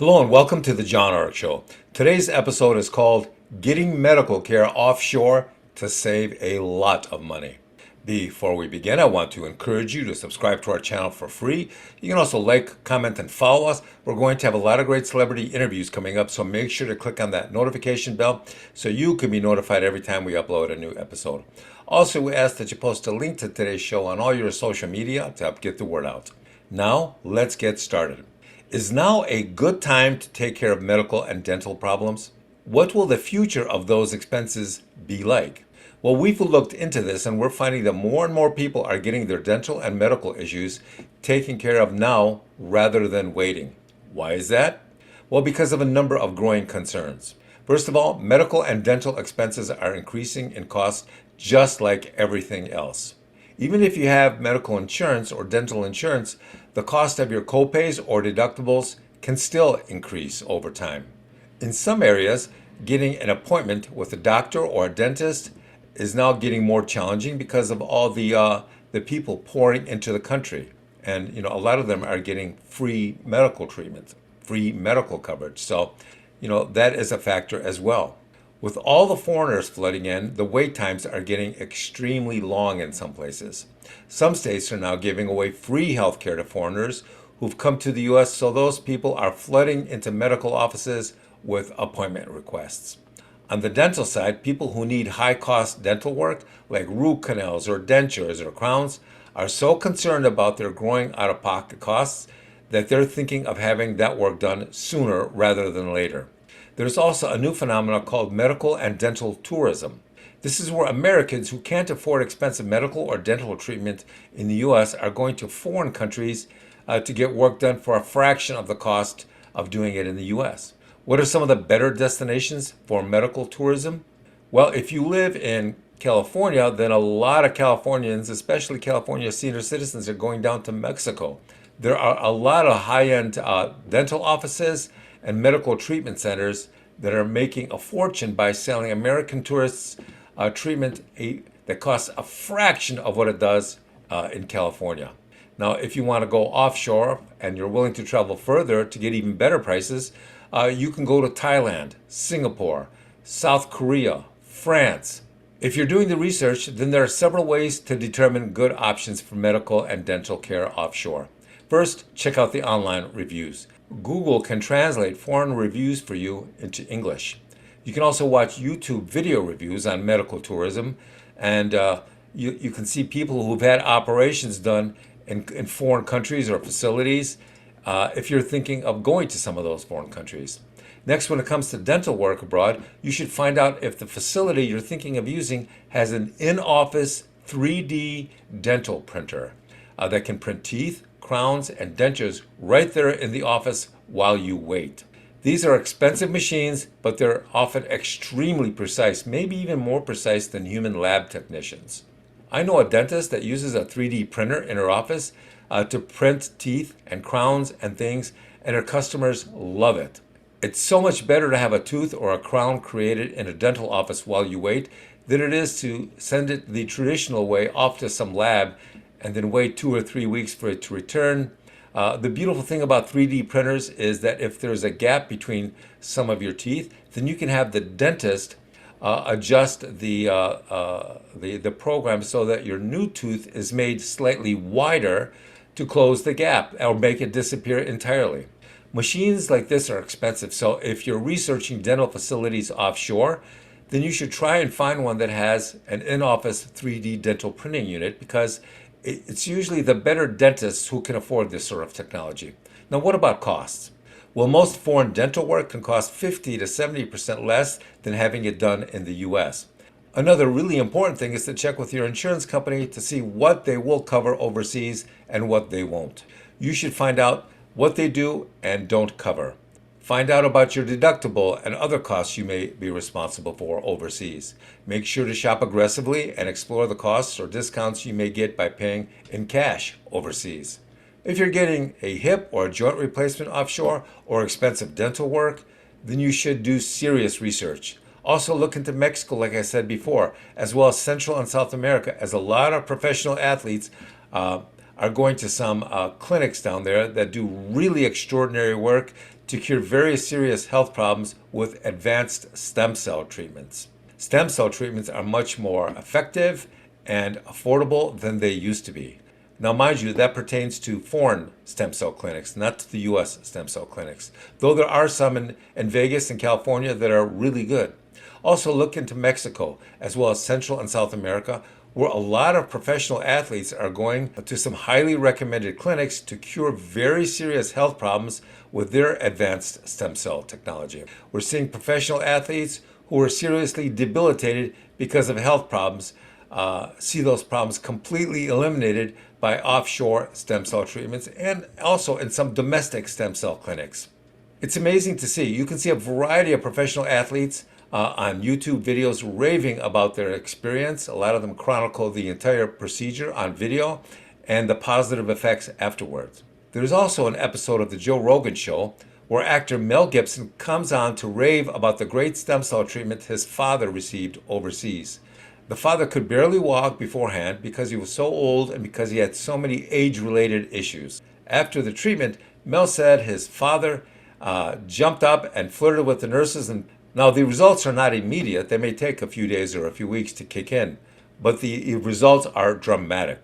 Hello and welcome to the John Ark Show. Today's episode is called Getting Medical Care Offshore to Save a Lot of Money. Before we begin, I want to encourage you to subscribe to our channel for free. You can also like, comment, and follow us. We're going to have a lot of great celebrity interviews coming up, so make sure to click on that notification bell so you can be notified every time we upload a new episode. Also, we ask that you post a link to today's show on all your social media to help get the word out. Now, let's get started. Is now a good time to take care of medical and dental problems? What will the future of those expenses be like? Well, we've looked into this and we're finding that more and more people are getting their dental and medical issues taken care of now rather than waiting. Why is that? Well, because of a number of growing concerns. First of all, medical and dental expenses are increasing in cost just like everything else. Even if you have medical insurance or dental insurance, the cost of your copays or deductibles can still increase over time. In some areas, getting an appointment with a doctor or a dentist is now getting more challenging because of all the people pouring into the country. And a lot of them are getting free medical treatment, free medical coverage. So, that is a factor as well. With all the foreigners flooding in, the wait times are getting extremely long in some places. Some states are now giving away free health care to foreigners who've come to the U.S., so those people are flooding into medical offices with appointment requests. On the dental side, people who need high-cost dental work, like root canals or dentures or crowns, are so concerned about their growing out-of-pocket costs that they're thinking of having that work done sooner rather than later. There's also a new phenomenon called medical and dental tourism. This is where Americans who can't afford expensive medical or dental treatment in the U.S. are going to foreign countries to get work done for a fraction of the cost of doing it in the U.S. What are some of the better destinations for medical tourism? Well, if you live in California, then a lot of Californians, especially California senior citizens, are going down to Mexico. There are a lot of high-end dental offices and medical treatment centers that are making a fortune by selling American tourists treatment that costs a fraction of what it does in California. Now, if you want to go offshore and you're willing to travel further to get even better prices, you can go to Thailand, Singapore, South Korea, France. If you're doing the research, then there are several ways to determine good options for medical and dental care offshore. First, check out the online reviews. Google can translate foreign reviews for you into English. You can also watch YouTube video reviews on medical tourism, and you can see people who've had operations done in foreign countries or facilities if you're thinking of going to some of those foreign countries. Next, when it comes to dental work abroad, you should find out if the facility you're thinking of using has an in-office 3D dental printer that can print teeth, crowns, and dentures right there in the office while you wait. These are expensive machines, but they're often extremely precise, maybe even more precise than human lab technicians. I know a dentist that uses a 3D printer in her office to print teeth and crowns and things, and her customers love it. It's so much better to have a tooth or a crown created in a dental office while you wait than it is to send it the traditional way off to some lab and then wait 2 or 3 weeks for it to return. The beautiful thing about 3D printers is that if there's a gap between some of your teeth, then you can have the dentist adjust the program so that your new tooth is made slightly wider to close the gap or make it disappear entirely. Machines like this are expensive, so if you're researching dental facilities offshore, then you should try and find one that has an in-office 3D dental printing unit, because it's usually the better dentists who can afford this sort of technology. Now, what about costs? Well, most foreign dental work can cost 50 to 70% less than having it done in the U.S. Another really important thing is to check with your insurance company to see what they will cover overseas and what they won't. You should find out what they do and don't cover. Find out about your deductible and other costs you may be responsible for overseas. Make sure to shop aggressively and explore the costs or discounts you may get by paying in cash overseas. If you're getting a hip or a joint replacement offshore or expensive dental work, then you should do serious research. Also look into Mexico, like I said before, as well as Central and South America, as a lot of professional athletes are going to some clinics down there that do really extraordinary work to cure various serious health problems with advanced stem cell treatments. Stem cell treatments are much more effective and affordable than they used to be. Now, mind you, that pertains to foreign stem cell clinics, not to the U.S. stem cell clinics, though there are some in Vegas and California that are really good. Also, look into Mexico, as well as Central and South America, where a lot of professional athletes are going to some highly recommended clinics to cure very serious health problems with their advanced stem cell technology. We're seeing professional athletes who are seriously debilitated because of health problems see those problems completely eliminated by offshore stem cell treatments and also in some domestic stem cell clinics. It's amazing to see. You can see a variety of professional athletes on YouTube videos raving about their experience. A lot of them chronicle the entire procedure on video and the positive effects afterwards. There's also an episode of The Joe Rogan Show where actor Mel Gibson comes on to rave about the great stem cell treatment his father received overseas. The father could barely walk beforehand because he was so old and because he had so many age-related issues. After the treatment, Mel said his father jumped up and flirted with the nurses. And now the results are not immediate. They may take a few days or a few weeks to kick in, but the results are dramatic.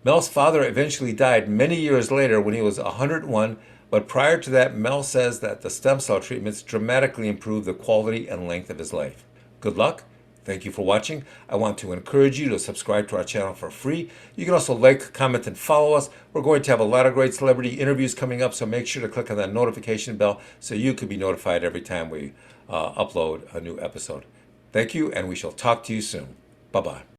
Mel's father eventually died many years later when he was 101, but prior to that, Mel says that the stem cell treatments dramatically improved the quality and length of his life. Good luck. Thank you for watching. I want to encourage you to subscribe to our channel for free. You can also like, comment, and follow us. We're going to have a lot of great celebrity interviews coming up, so make sure to click on that notification bell so you can be notified every time we upload a new episode. Thank you, and we shall talk to you soon. Bye-bye.